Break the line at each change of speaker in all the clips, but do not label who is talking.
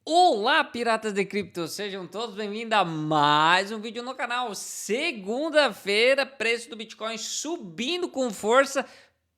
Olá, piratas de cripto, sejam todos bem-vindos a mais um vídeo no canal. Segunda-feira, preço do Bitcoin subindo com força,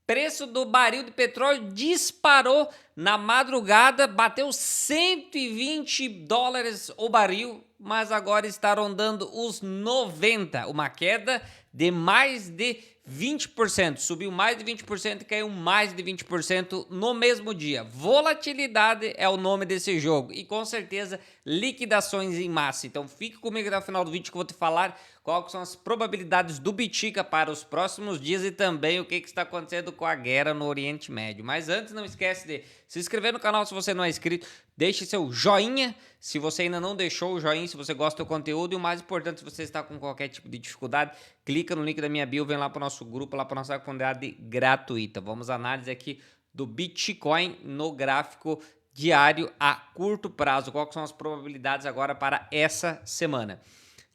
preço do barril de petróleo disparou na madrugada, bateu 120 dólares o barril, mas agora está rondando os 90, uma queda de mais de 20%, subiu mais de 20% e caiu mais de 20% no mesmo dia. Volatilidade é o nome desse jogo e com certeza liquidações em massa. Então fique comigo até o final do vídeo que eu vou te falar quais são as probabilidades do Bitica para os próximos dias e também o que está acontecendo com a guerra no Oriente Médio. Mas antes, não esquece de se inscrever no canal se você não é inscrito, deixe seu joinha se você ainda não deixou o joinha, se você gosta do conteúdo e o mais importante, se você está com qualquer tipo de dificuldade, clica no link da minha bio, vem lá para o nosso grupo, lá para nossa comunidade gratuita. Vamos à análise aqui do Bitcoin no gráfico diário a curto prazo. Quais são as probabilidades agora para essa semana?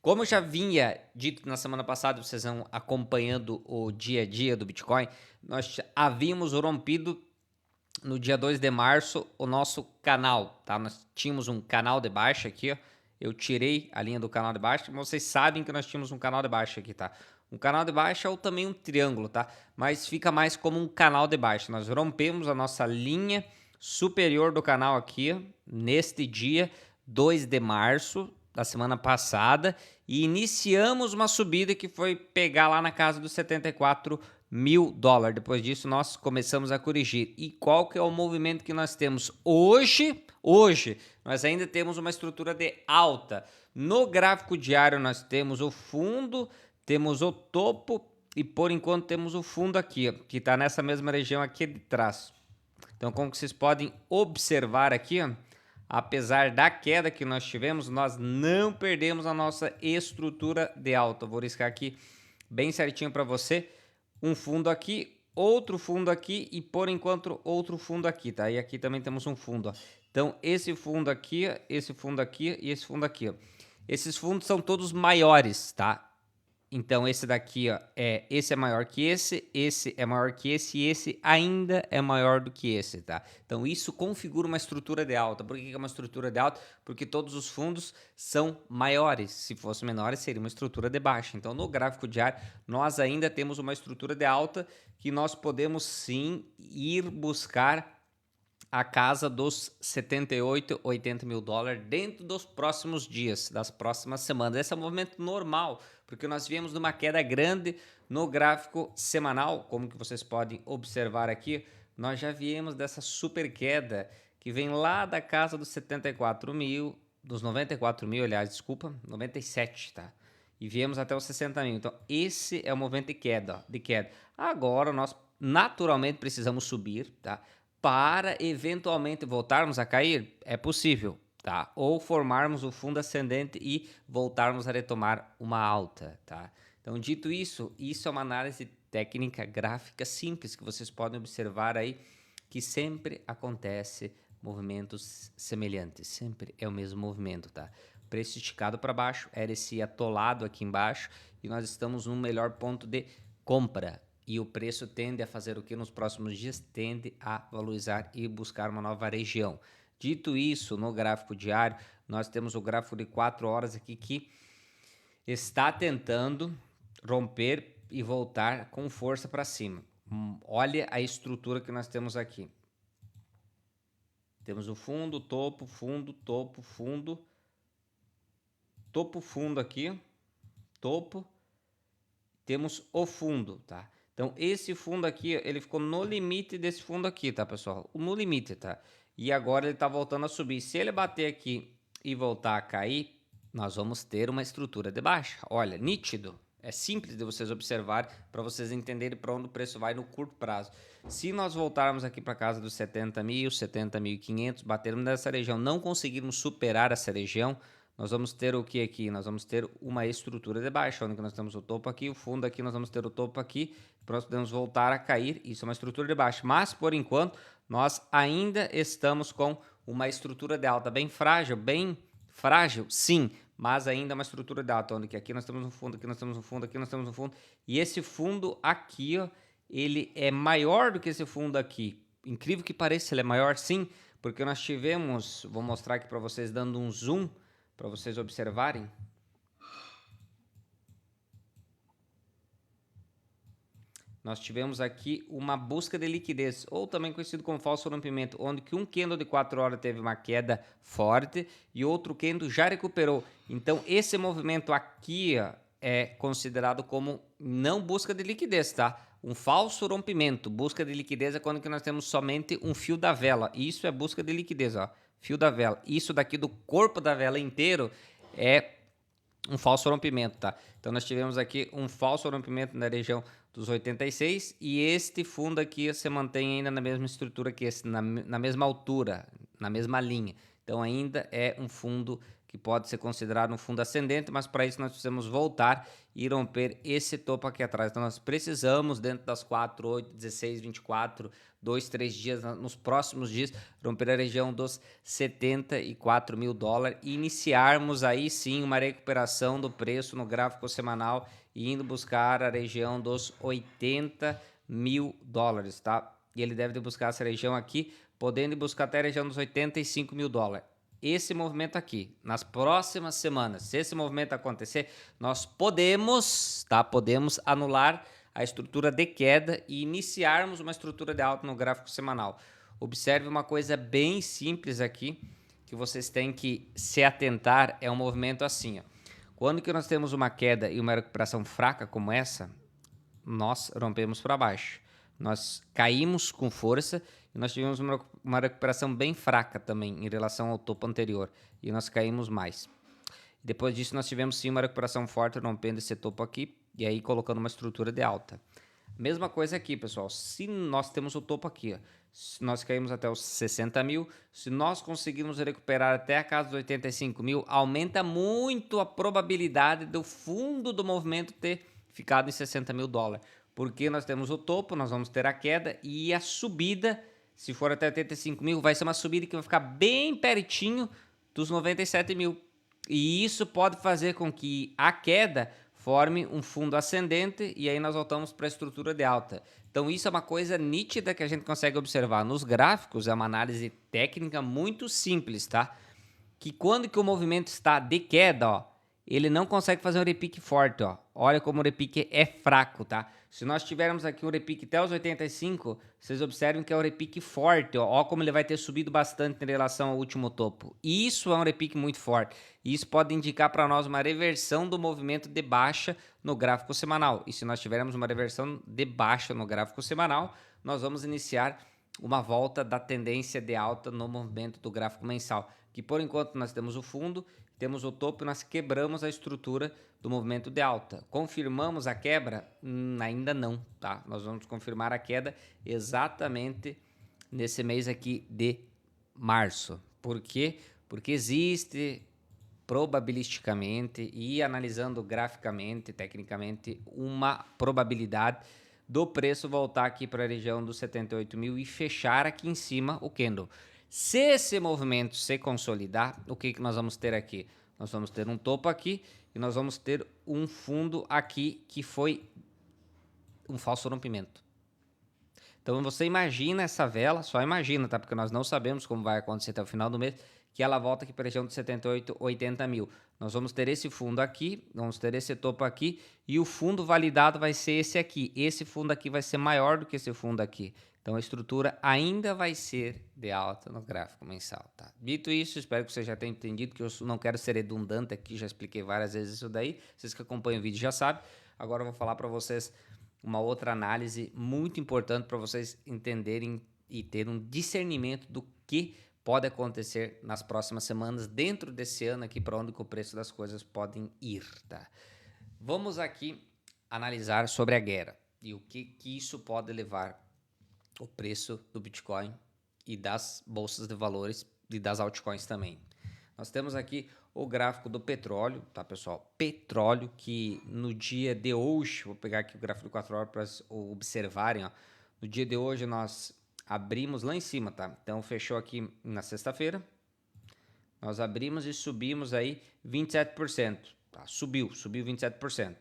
Como eu já vinha dito na semana passada, vocês vão acompanhando o dia a dia do Bitcoin, nós havíamos rompido no dia 2 de março o nosso canal, tá? Nós tínhamos um canal de baixa aqui, ó. Eu tirei a linha do canal de baixa, mas vocês sabem que nós tínhamos um canal de baixa aqui, tá? Um canal de baixa ou também um triângulo, tá? Mas fica mais como um canal de baixa. Nós rompemos a nossa linha superior do canal aqui, ó, neste dia 2 de março da semana passada e iniciamos uma subida que foi pegar lá na casa dos 74 mil dólares. Depois disso, nós começamos a corrigir. E qual que é o movimento que nós temos hoje? Hoje, nós ainda temos uma estrutura de alta. No gráfico diário, nós temos o fundo, temos o topo e, por enquanto, temos o fundo aqui, ó, que está nessa mesma região aqui de trás. Então, como vocês podem observar aqui, ó, apesar da queda que nós tivemos, nós não perdemos a nossa estrutura de alta. Vou riscar aqui bem certinho para você. Um fundo aqui, outro fundo aqui e por enquanto outro fundo aqui, tá? E aqui também temos um fundo, ó. Então esse fundo aqui, esse fundo aqui e esse fundo aqui, ó. Esses fundos são todos maiores, tá? Então esse daqui, ó, esse é maior que esse é maior que esse e esse ainda é maior do que esse, tá? Então isso configura uma estrutura de alta. Por que é uma estrutura de alta? Porque todos os fundos são maiores. Se fossem menores, seria uma estrutura de baixa. Então no gráfico diário, nós ainda temos uma estrutura de alta que nós podemos sim ir buscar a casa dos 78, 80 mil dólares dentro dos próximos dias, das próximas semanas. Esse é um movimento normal, porque nós viemos de uma queda grande no gráfico semanal, como que vocês podem observar aqui, nós já viemos dessa super queda que vem lá da casa dos 74 mil, dos 94 mil, aliás, desculpa, 97, tá? E viemos até os 60 mil. Então, esse é o movimento de queda, ó, de queda. Agora, nós naturalmente precisamos subir, tá? Para eventualmente voltarmos a cair, é possível, tá? Ou formarmos o fundo ascendente e voltarmos a retomar uma alta, tá? Então, dito isso, isso é uma análise técnica gráfica simples que vocês podem observar aí, que sempre acontece movimentos semelhantes, sempre é o mesmo movimento, tá? Preço esticado para baixo, era esse atolado aqui embaixo e nós estamos no melhor ponto de compra. E o preço tende a fazer o que nos próximos dias? Tende a valorizar e buscar uma nova região. Dito isso, no gráfico diário, nós temos o gráfico de 4 horas aqui que está tentando romper e voltar com força para cima. Olha a estrutura que nós temos aqui. Temos o fundo, topo, fundo, topo, fundo. Topo, fundo aqui. Topo. Temos o fundo, tá? Então, esse fundo aqui, ele ficou no limite desse fundo aqui, tá, pessoal? No limite, tá? E agora ele tá voltando a subir. Se ele bater aqui e voltar a cair, nós vamos ter uma estrutura de baixa. Olha, nítido. É simples de vocês observar para vocês entenderem para onde o preço vai no curto prazo. Se nós voltarmos aqui para casa dos 70 mil, 70.500, batermos nessa região, não conseguirmos superar essa região, nós vamos ter o que aqui? Nós vamos ter uma estrutura de baixa, onde nós temos o topo aqui, o fundo aqui, nós vamos ter o topo aqui, nós podemos voltar a cair, isso é uma estrutura de baixa. Mas, por enquanto, nós ainda estamos com uma estrutura de alta bem frágil, sim, mas ainda uma estrutura de alta, onde aqui nós temos um fundo, aqui nós temos um fundo, aqui nós temos um fundo, e esse fundo aqui, ó, ele é maior do que esse fundo aqui. Incrível que pareça, ele é maior sim, Porque nós tivemos, vou mostrar aqui para vocês dando um zoom, para vocês observarem. Nós tivemos aqui uma busca de liquidez, ou também conhecido como falso rompimento, onde que um candle de 4 horas teve uma queda forte e outro candle já recuperou. Então esse movimento aqui ó, é considerado como não busca de liquidez, tá? Um falso rompimento. Busca de liquidez é quando que nós temos somente um fio da vela. Isso é busca de liquidez, ó. Fio da vela. Isso daqui do corpo da vela inteiro é um falso rompimento, tá? Então nós tivemos aqui um falso rompimento na região dos 86 e este fundo aqui se mantém ainda na mesma estrutura que esse, na mesma altura, na mesma linha. Então ainda é um fundo que pode ser considerado um fundo ascendente, mas para isso nós precisamos voltar e romper esse topo aqui atrás. Então nós precisamos, dentro das 4, 8, 16, 24, 2, 3 dias, nos próximos dias, romper a região dos 74 mil dólares e iniciarmos aí sim uma recuperação do preço no gráfico semanal e indo buscar a região dos 80 mil dólares, tá? E ele deve buscar essa região aqui, podendo buscar até a região dos 85 mil dólares. Esse movimento aqui, nas próximas semanas, se esse movimento acontecer, nós podemos, tá? Podemos anular a estrutura de queda e iniciarmos uma estrutura de alta no gráfico semanal. Observe uma coisa bem simples aqui, que vocês têm que se atentar, é um movimento assim, ó. Quando que nós temos uma queda e uma recuperação fraca como essa, nós rompemos para baixo. Nós caímos com força e nós tivemos uma recuperação bem fraca também em relação ao topo anterior. E nós caímos mais. Depois disso nós tivemos sim uma recuperação forte rompendo esse topo aqui e aí colocando uma estrutura de alta. Mesma coisa aqui, pessoal. Se nós temos o topo aqui, ó, se nós caímos até os 60 mil, se nós conseguirmos recuperar até a casa dos 85 mil, aumenta muito a probabilidade do fundo do movimento ter ficado em 60 mil dólares. Porque nós temos o topo, nós vamos ter a queda e a subida, se for até 85 mil, vai ser uma subida que vai ficar bem pertinho dos 97 mil. E isso pode fazer com que a queda forme um fundo ascendente e aí nós voltamos para a estrutura de alta. Então isso é uma coisa nítida que a gente consegue observar nos gráficos, é uma análise técnica muito simples, tá? Que quando que o movimento está de queda, ó, ele não consegue fazer um repique forte, ó. Olha como o repique é fraco, tá? Se nós tivermos aqui um repique até os 85, vocês observem que é um repique forte, ó. Ó como ele vai ter subido bastante em relação ao último topo. Isso é um repique muito forte. E isso pode indicar para nós uma reversão do movimento de baixa no gráfico semanal. E se nós tivermos uma reversão de baixa no gráfico semanal, nós vamos iniciar uma volta da tendência de alta no movimento do gráfico mensal. Que por enquanto nós temos o fundo, temos o topo e nós quebramos a estrutura do movimento de alta. Confirmamos a quebra? Ainda não, tá? Nós vamos confirmar a queda exatamente nesse mês aqui de março. Por quê? Porque existe probabilisticamente e analisando graficamente, tecnicamente, uma probabilidade do preço voltar aqui para a região dos 78 mil e fechar aqui em cima o candle. Se esse movimento se consolidar, o que nós vamos ter aqui? Nós vamos ter um topo aqui e nós vamos ter um fundo aqui que foi um falso rompimento. Então você imagina essa vela, só imagina, tá? Porque nós não sabemos como vai acontecer até o final do mês, que ela volta aqui para a região de 78, 80 mil. Nós vamos ter esse fundo aqui, vamos ter esse topo aqui e o fundo validado vai ser esse aqui. Esse fundo aqui vai ser maior do que esse fundo aqui. Então a estrutura ainda vai ser de alta no gráfico mensal, tá? Dito isso, espero que você já tenha entendido que eu não quero ser redundante aqui, já expliquei várias vezes isso daí. Vocês que acompanham o vídeo já sabem. Agora eu vou falar para vocês uma outra análise muito importante para vocês entenderem e ter um discernimento do que pode acontecer nas próximas semanas dentro desse ano aqui, para onde que o preço das coisas podem ir, tá? Vamos aqui analisar sobre a guerra e o que isso pode levar o preço do Bitcoin e das bolsas de valores e das altcoins também. Nós temos aqui o gráfico do petróleo, tá, pessoal? Petróleo que no dia de hoje, vou pegar aqui o gráfico de 4 horas para observarem, ó. No dia de hoje nós abrimos lá em cima, tá? Então fechou aqui na sexta-feira. Nós abrimos e subimos aí 27%, tá? Subiu 27%.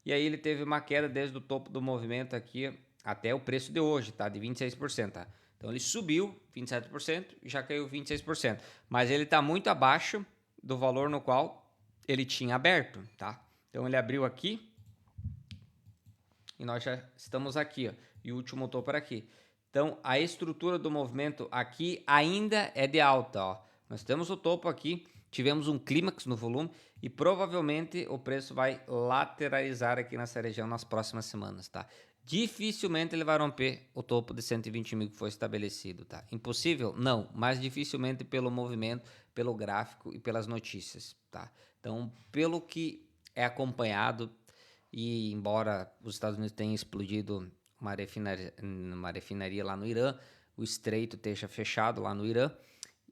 E aí ele teve uma queda desde o topo do movimento aqui até o preço de hoje, tá? De 26%, tá? Então ele subiu 27% e já caiu 26%. Mas ele está muito abaixo do valor no qual ele tinha aberto, tá? Então ele abriu aqui e nós já estamos aqui, ó, e o último topo por aqui. Então a estrutura do movimento aqui ainda é de alta, ó. Nós temos o topo aqui, tivemos um clímax no volume e provavelmente o preço vai lateralizar aqui nessa região nas próximas semanas, tá? Dificilmente ele vai romper o topo de 120 mil que foi estabelecido, tá? Impossível? Não, mas dificilmente pelo movimento, pelo gráfico e pelas notícias, tá? Então, pelo que é acompanhado, e embora os Estados Unidos tenham explodido uma refinaria lá no Irã, o estreito esteja fechado lá no Irã,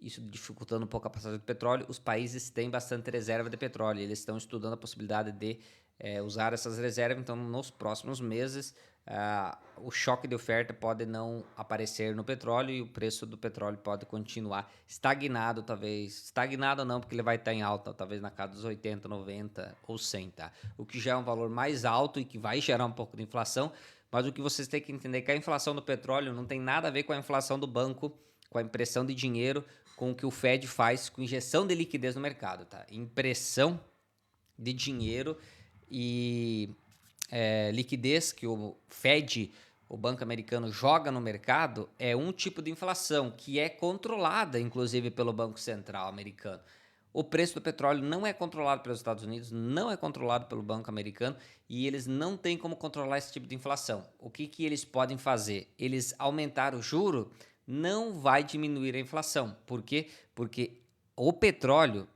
isso dificultando um pouco a passagem do petróleo, os países têm bastante reserva de petróleo, eles estão estudando a possibilidade de usar essas reservas, então nos próximos meses o choque de oferta pode não aparecer no petróleo e o preço do petróleo pode continuar estagnado, talvez, estagnado não, porque ele vai estar em alta, talvez na casa dos 80, 90 ou 100, tá? O que já é um valor mais alto e que vai gerar um pouco de inflação, mas o que vocês têm que entender é que a inflação do petróleo não tem nada a ver com a inflação do banco, com a impressão de dinheiro, com o que o Fed faz com injeção de liquidez no mercado, tá? Impressão de dinheiro e liquidez que o Fed, o Banco Americano, joga no mercado é um tipo de inflação que é controlada, inclusive, pelo Banco Central americano. O preço do petróleo não é controlado pelos Estados Unidos, não é controlado pelo Banco Americano e eles não têm como controlar esse tipo de inflação. O que eles podem fazer? Eles aumentar o juro não vai diminuir a inflação. Por quê? Porque o petróleo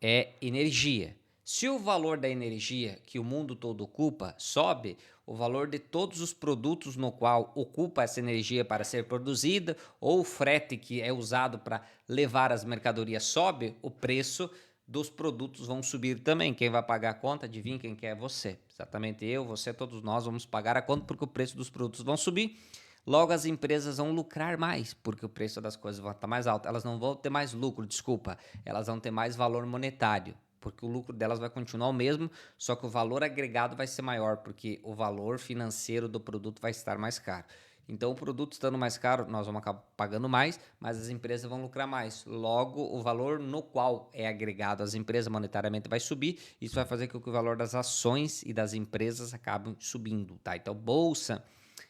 é energia. Se o valor da energia que o mundo todo ocupa sobe, o valor de todos os produtos no qual ocupa essa energia para ser produzida ou o frete que é usado para levar as mercadorias sobe, o preço dos produtos vão subir também. Quem vai pagar a conta? Adivinha quem que é? Você. Exatamente eu, você, todos nós vamos pagar a conta porque o preço dos produtos vão subir. Logo, as empresas vão lucrar mais, porque o preço das coisas vai estar mais alto. Elas não vão ter mais lucro, desculpa. Elas vão ter mais valor monetário, porque o lucro delas vai continuar o mesmo, só que o valor agregado vai ser maior, porque o valor financeiro do produto vai estar mais caro. Então, o produto estando mais caro, nós vamos acabar pagando mais, mas as empresas vão lucrar mais. Logo, o valor no qual é agregado às empresas monetariamente vai subir. Isso vai fazer com que o valor das ações e das empresas acabem subindo, tá? Então, bolsa,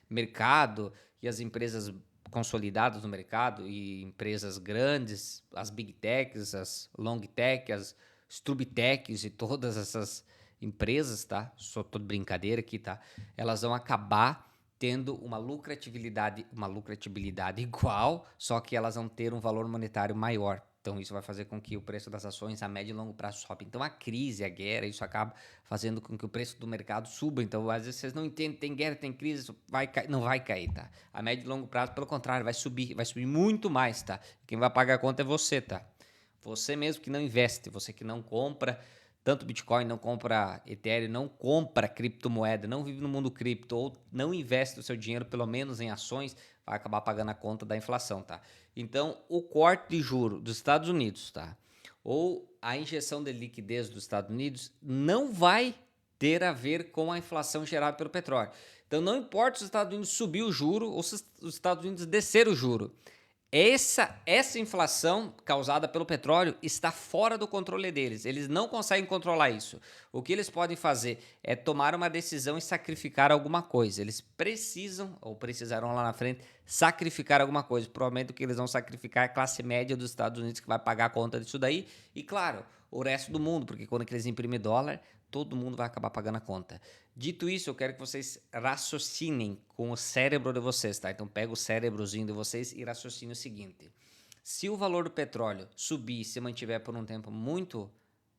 mercado e as empresas consolidadas no mercado e empresas grandes, as big techs, as long tech, as strubtechs e todas essas empresas, tá? Só tô de brincadeira aqui, tá? Elas vão acabar tendo uma lucratividade igual, só que elas vão ter um valor monetário maior. Então isso vai fazer com que o preço das ações a médio e longo prazo sobe. Então a crise, a guerra, isso acaba fazendo com que o preço do mercado suba. Então às vezes vocês não entendem, tem guerra, tem crise, isso vai cair, não vai cair, tá? A médio e longo prazo, pelo contrário, vai subir muito mais, tá? Quem vai pagar a conta é você, tá? Você mesmo que não investe, você que não compra tanto Bitcoin, não compra Ethereum, não compra criptomoeda, não vive no mundo cripto ou não investe o seu dinheiro pelo menos em ações, vai acabar pagando a conta da inflação, tá? Então, o corte de juro dos Estados Unidos, tá? Ou a injeção de liquidez dos Estados Unidos não vai ter a ver com a inflação gerada pelo petróleo. Então, não importa se os Estados Unidos subir o juro ou se os Estados Unidos descer o juro. Essa inflação causada pelo petróleo está fora do controle deles. Eles não conseguem controlar isso. O que eles podem fazer é tomar uma decisão e sacrificar alguma coisa. Eles precisam, ou precisarão lá na frente, sacrificar alguma coisa. Provavelmente o que eles vão sacrificar é a classe média dos Estados Unidos que vai pagar a conta disso daí. E claro, o resto do mundo, porque quando eles imprimem dólar, todo mundo vai acabar pagando a conta. Dito isso, eu quero que vocês raciocinem com o cérebro de vocês, tá? Então pega o cérebrozinho de vocês e raciocine o seguinte. Se o valor do petróleo subir e se mantiver por um tempo muito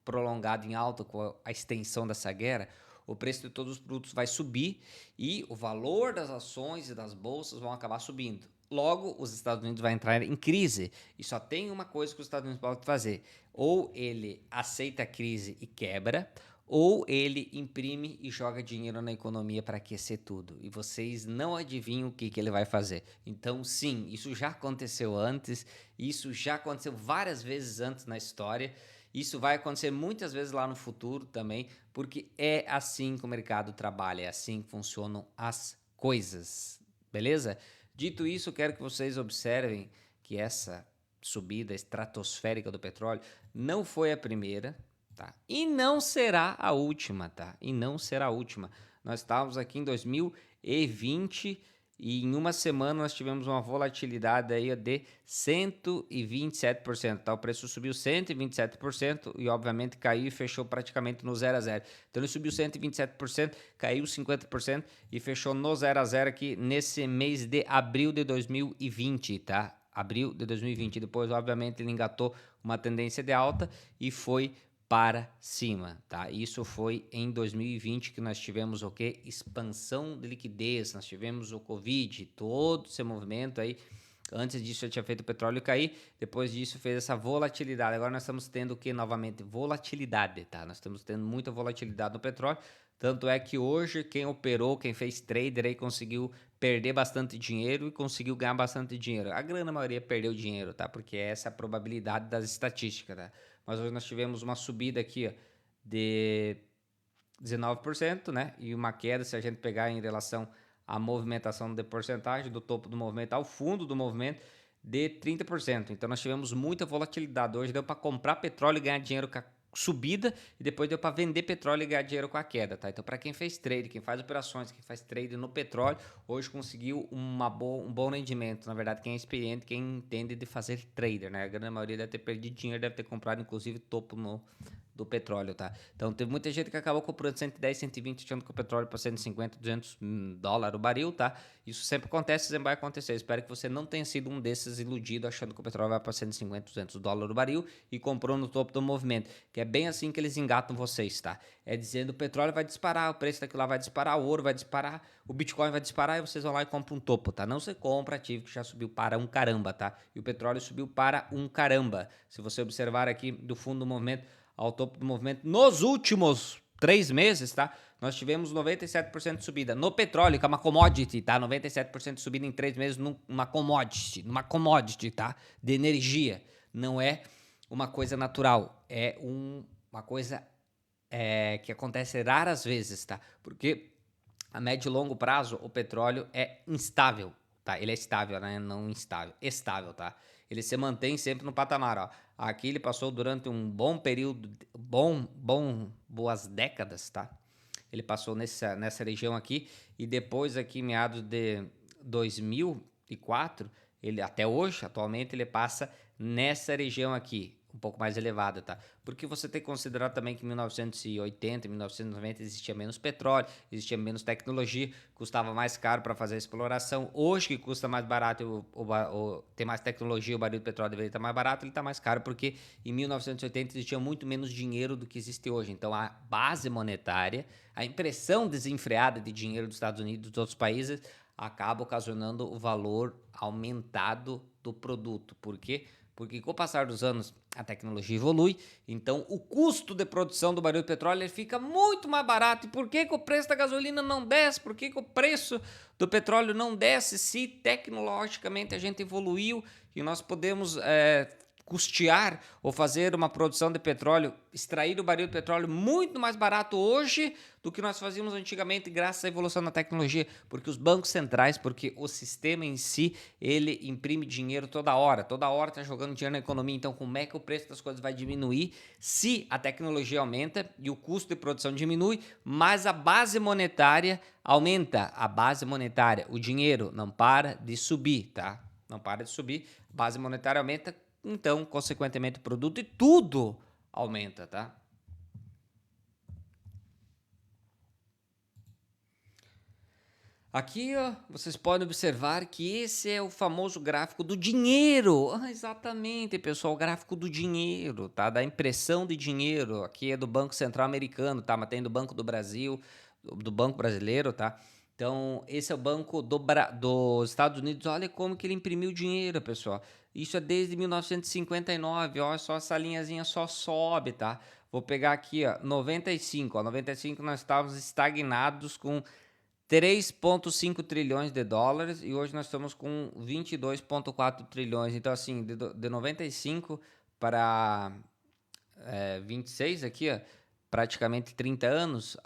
prolongado em alta com a extensão dessa guerra, o preço de todos os produtos vai subir e o valor das ações e das bolsas vão acabar subindo. Logo, os Estados Unidos vão entrar em crise e só tem uma coisa que os Estados Unidos podem fazer. Ou ele aceita a crise e quebra, ou ele imprime e joga dinheiro na economia para aquecer tudo. E vocês não adivinham o que ele vai fazer. Então, sim, isso já aconteceu antes, isso já aconteceu várias vezes antes na história, isso vai acontecer muitas vezes lá no futuro também, porque é assim que o mercado trabalha, é assim que funcionam as coisas, beleza? Dito isso, quero que vocês observem que essa subida estratosférica do petróleo não foi a primeira, tá? E não será a última, tá? E não será a última. Nós estávamos aqui em 2020 e em uma semana nós tivemos uma volatilidade aí de 127%, tá? O preço subiu 127% e obviamente caiu e fechou praticamente no 0 a 0. Então ele subiu 127%, caiu 50% e fechou no 0 a 0 aqui nesse mês de abril de 2020, tá? Abril de 2020. Depois, obviamente, ele engatou uma tendência de alta e foi para cima, tá? Isso foi em 2020 que nós tivemos o quê? Expansão de liquidez, nós tivemos o Covid, todo esse movimento aí. Antes disso já tinha feito o petróleo cair, depois disso fez essa volatilidade. Agora nós estamos tendo o que novamente? Volatilidade, tá? Nós estamos tendo muita volatilidade no petróleo, tanto é que hoje quem operou, quem fez trader aí conseguiu perder bastante dinheiro e conseguiu ganhar bastante dinheiro. A grande maioria perdeu dinheiro, tá? Porque essa é a probabilidade das estatísticas, tá? Mas hoje nós tivemos uma subida aqui, ó, de 19%, né? E uma queda, se a gente pegar em relação à movimentação de porcentagem, do topo do movimento ao fundo do movimento, de 30%. Então nós tivemos muita volatilidade. Hoje deu para comprar petróleo e ganhar dinheiro com a subida e depois deu para vender petróleo e ganhar dinheiro com a queda, tá? Então para quem fez trade, quem faz operações, quem faz trade no petróleo, hoje conseguiu um bom rendimento. Na verdade, quem é experiente, quem entende de fazer trader, né? A grande maioria deve ter perdido dinheiro, deve ter comprado inclusive topo do petróleo, tá? Então teve muita gente que acabou comprando 110, 120, achando que o petróleo para 150, 200 dólares o baril, tá? Isso sempre acontece, sempre vai acontecer. Espero que você não tenha sido um desses iludidos achando que o petróleo vai para 150, 200 dólares o baril e comprou no topo do movimento, que é bem assim que eles engatam vocês, tá? É dizendo o petróleo vai disparar, o preço daquilo lá vai disparar, o ouro vai disparar, o Bitcoin vai disparar e vocês vão lá e compram um topo, tá? Não se compra ativo que já subiu para um caramba, tá? E o petróleo subiu para um caramba. Se você observar aqui do fundo do movimento ao topo do movimento, nos últimos 3 meses, tá? Nós tivemos 97% de subida no petróleo, que é uma commodity, tá? 97% de subida em 3 meses numa commodity, tá? De energia. Não é uma coisa natural, é uma coisa que acontece raras vezes, tá? Porque a médio e longo prazo o petróleo é instável, tá? Ele é estável, né? Não instável, estável, tá? Ele se mantém sempre no patamar, ó. Aqui ele passou durante um bom período, boas décadas, tá? Ele passou nessa região aqui e depois aqui meados de 2004, ele até hoje, atualmente ele passa nessa região aqui, um pouco mais elevada, tá? Porque você tem que considerar também que em 1980, 1990 existia menos petróleo, existia menos tecnologia, custava mais caro para fazer a exploração. Hoje que custa mais barato, tem mais tecnologia, o barril de petróleo deveria estar mais barato, ele está mais caro porque em 1980 existia muito menos dinheiro do que existe hoje. Então a base monetária, a impressão desenfreada de dinheiro dos Estados Unidos e dos outros países acaba ocasionando o valor aumentado do produto. Por quê? Porque com o passar dos anos a tecnologia evolui, então o custo de produção do barril de petróleo ele fica muito mais barato. E por que o preço da gasolina não desce? Por que o preço do petróleo não desce se tecnologicamente a gente evoluiu e nós podemos custear ou fazer uma produção de petróleo, extrair o barril de petróleo muito mais barato hoje do que nós fazíamos antigamente graças à evolução da tecnologia, porque os bancos centrais, porque o sistema em si, ele imprime dinheiro toda hora está jogando dinheiro na economia, então como é que o preço das coisas vai diminuir se a tecnologia aumenta e o custo de produção diminui, mas a base monetária aumenta, a base monetária, o dinheiro não para de subir, tá? Não para de subir, a base monetária aumenta, então, consequentemente, o produto e tudo aumenta, tá? Aqui, ó, vocês podem observar que esse é o famoso gráfico do dinheiro. Exatamente, pessoal, o gráfico do dinheiro, tá? Da impressão de dinheiro. Aqui é do Banco Central Americano, tá? Mas tem do Banco do Brasil, do Banco Brasileiro, tá? Então, esse é o Banco dos Estados Unidos. Olha como que ele imprimiu dinheiro, pessoal. Isso é desde 1959. Olha só, essa linhazinha só sobe, tá? Vou pegar aqui, ó, 95. Ó, 95 nós estávamos estagnados com 3,5 trilhões de dólares e hoje nós estamos com 22,4 trilhões. Então, assim, de 95 para 26 aqui, ó, praticamente 30 anos,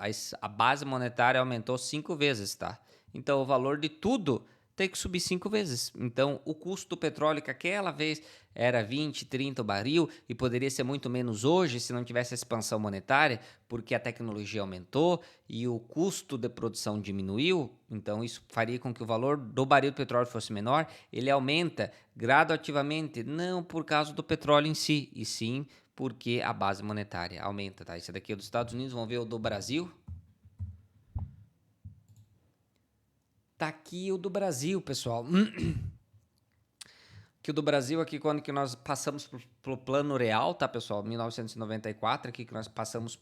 a base monetária aumentou 5 vezes, tá? Então, o valor de tudo ter que subir 5 vezes. Então, o custo do petróleo, que aquela vez era 20, 30 o barril, e poderia ser muito menos hoje se não tivesse a expansão monetária, porque a tecnologia aumentou e o custo de produção diminuiu, então isso faria com que o valor do barril de petróleo fosse menor. Ele aumenta gradativamente, não por causa do petróleo em si, e sim porque a base monetária aumenta, tá? Esse daqui é dos Estados Unidos, vamos ver o do Brasil. Tá aqui o do Brasil, pessoal. Que o do Brasil aqui, quando que nós passamos pro plano real, tá, pessoal? 1994, aqui que nós passamos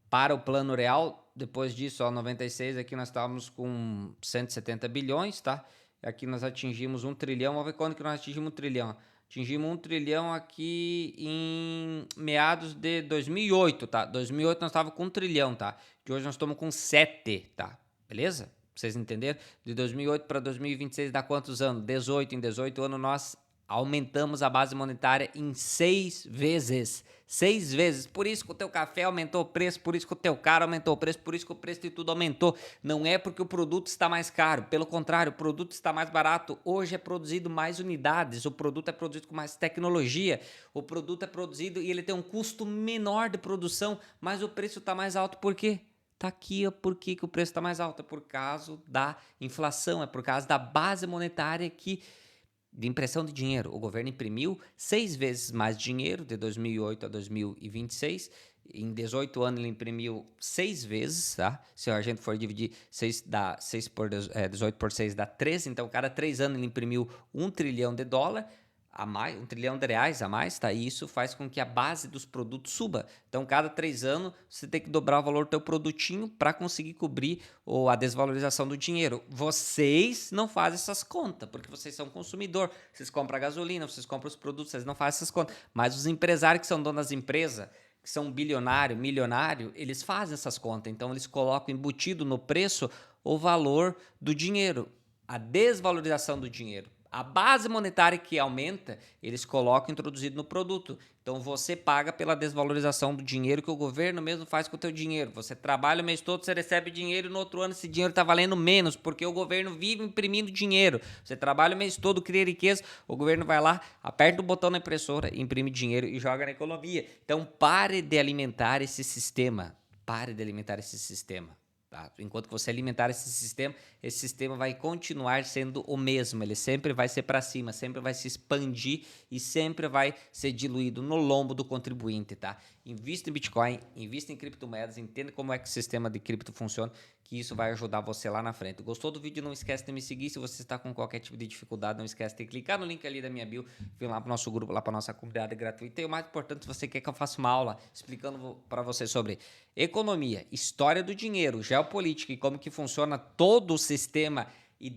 para o plano real. Depois disso, ó, 96, aqui nós estávamos com 170 bilhões, tá? Aqui nós atingimos 1 trilhão. Vamos ver quando que nós atingimos 1 trilhão. Atingimos 1 trilhão aqui em meados de 2008, tá? 2008 nós estávamos com 1 trilhão, tá? De hoje nós estamos com 7, tá? Beleza? Pra vocês entenderam? De 2008 para 2026 dá quantos anos? 18. Em 18 anos nós aumentamos a base monetária em 6 vezes. 6 vezes. Por isso que o teu café aumentou o preço, por isso que o teu carro aumentou o preço, por isso que o preço de tudo aumentou. Não é porque o produto está mais caro. Pelo contrário, o produto está mais barato. Hoje é produzido mais unidades, o produto é produzido com mais tecnologia, o produto é produzido e ele tem um custo menor de produção, mas o preço está mais alto. Por quê? Tá aqui, ó, por que o preço está mais alto? É por causa da inflação, é por causa da base monetária de impressão de dinheiro. O governo imprimiu 6 vezes mais dinheiro de 2008 a 2026. Em 18 anos ele imprimiu 6 vezes, tá? Se a gente for dividir 18 por 6 dá 13. Então, cada 3 anos ele imprimiu 1 trilhão de dólar a mais, 1 trilhão de reais a mais, tá? E isso faz com que a base dos produtos suba. Então, cada 3 anos, você tem que dobrar o valor do teu produtinho para conseguir cobrir a desvalorização do dinheiro. Vocês não fazem essas contas, porque vocês são consumidor. Vocês compram a gasolina, vocês compram os produtos, vocês não fazem essas contas. Mas os empresários que são donos das empresas, que são bilionário, milionário, eles fazem essas contas. Então, eles colocam embutido no preço o valor do dinheiro, a desvalorização do dinheiro. A base monetária que aumenta, eles colocam introduzido no produto. Então, você paga pela desvalorização do dinheiro que o governo mesmo faz com o teu dinheiro. Você trabalha o mês todo, você recebe dinheiro e no outro ano esse dinheiro está valendo menos, porque o governo vive imprimindo dinheiro. Você trabalha o mês todo, cria riqueza, o governo vai lá, aperta o botão na impressora, imprime dinheiro e joga na economia. Então, pare de alimentar esse sistema. Pare de alimentar esse sistema. Tá? Enquanto você alimentar esse sistema vai continuar sendo o mesmo, ele sempre vai ser para cima, sempre vai se expandir e sempre vai ser diluído no lombo do contribuinte, tá? Invista em Bitcoin, invista em criptomoedas, entenda como é que o sistema de cripto funciona, que isso vai ajudar você lá na frente. Gostou do vídeo? Não esquece de me seguir. Se você está com qualquer tipo de dificuldade, não esquece de clicar no link ali da minha bio, vir lá para o nosso grupo, lá para nossa comunidade gratuita. E o mais importante, se você quer que eu faça uma aula explicando para você sobre economia, história do dinheiro, geopolítica e como que funciona todo o sistema e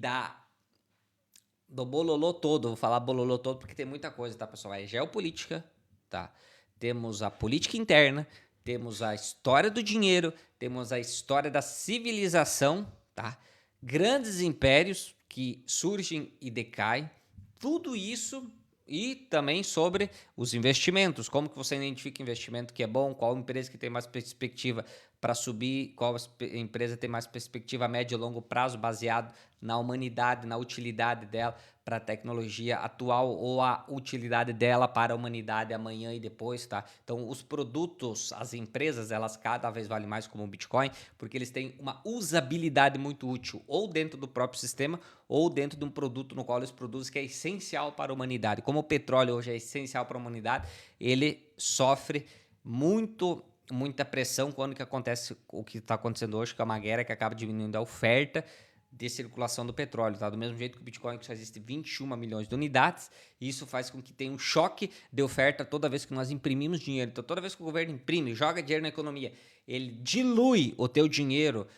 do bololô todo. Vou falar bololô todo porque tem muita coisa, tá, pessoal? É geopolítica, tá? Temos a política interna, temos a história do dinheiro, temos a história da civilização, tá? Grandes impérios que surgem e decaem, tudo isso, e também sobre os investimentos, como que você identifica investimento que é bom, qual empresa que tem mais perspectiva para subir, qual empresa tem mais perspectiva a médio e longo prazo baseado na humanidade, na utilidade dela para a tecnologia atual ou a utilidade dela para a humanidade amanhã e depois, tá? Então, os produtos, as empresas, elas cada vez valem mais como o Bitcoin, porque eles têm uma usabilidade muito útil, ou dentro do próprio sistema, ou dentro de um produto no qual eles produzem, que é essencial para a humanidade. Como o petróleo hoje é essencial para a humanidade, ele sofre muita pressão quando que acontece o que está acontecendo hoje, que é uma guerra que acaba diminuindo a oferta de circulação do petróleo, tá? Do mesmo jeito que o Bitcoin, que só existe 21 milhões de unidades, e isso faz com que tenha um choque de oferta toda vez que nós imprimimos dinheiro. Então, toda vez que o governo imprime, joga dinheiro na economia, ele dilui o teu dinheiro,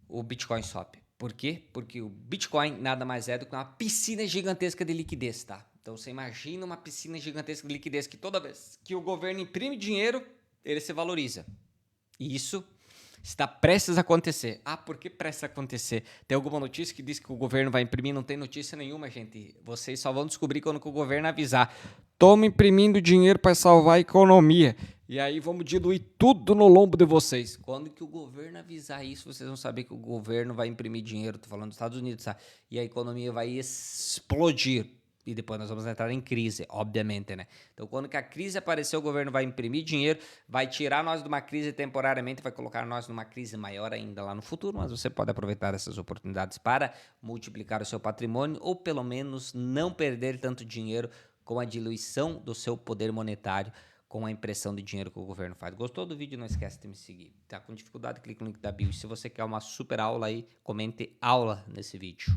o Bitcoin sobe. Por quê? Porque o Bitcoin nada mais é do que uma piscina gigantesca de liquidez, tá? Então, você imagina uma piscina gigantesca de liquidez que toda vez que o governo imprime dinheiro, ele se valoriza. E isso está prestes a acontecer. Ah, por que prestes a acontecer? Tem alguma notícia que diz que o governo vai imprimir? Não tem notícia nenhuma, gente. Vocês só vão descobrir quando que o governo avisar. Toma imprimindo dinheiro para salvar a economia.
E aí vamos diluir tudo no lombo de vocês.
Quando que o governo avisar isso, vocês vão saber que o governo vai imprimir dinheiro, tô falando dos Estados Unidos, tá? E a economia vai explodir. E depois nós vamos entrar em crise, obviamente, né? Então, quando que a crise aparecer, o governo vai imprimir dinheiro, vai tirar nós de uma crise temporariamente, vai colocar nós numa crise maior ainda lá no futuro, mas você pode aproveitar essas oportunidades para multiplicar o seu patrimônio ou pelo menos não perder tanto dinheiro com a diluição do seu poder monetário, com a impressão de dinheiro que o governo faz. Gostou do vídeo? Não esquece de me seguir. Tá com dificuldade? Clique no link da bio. Se você quer uma super aula aí, comente aula nesse vídeo.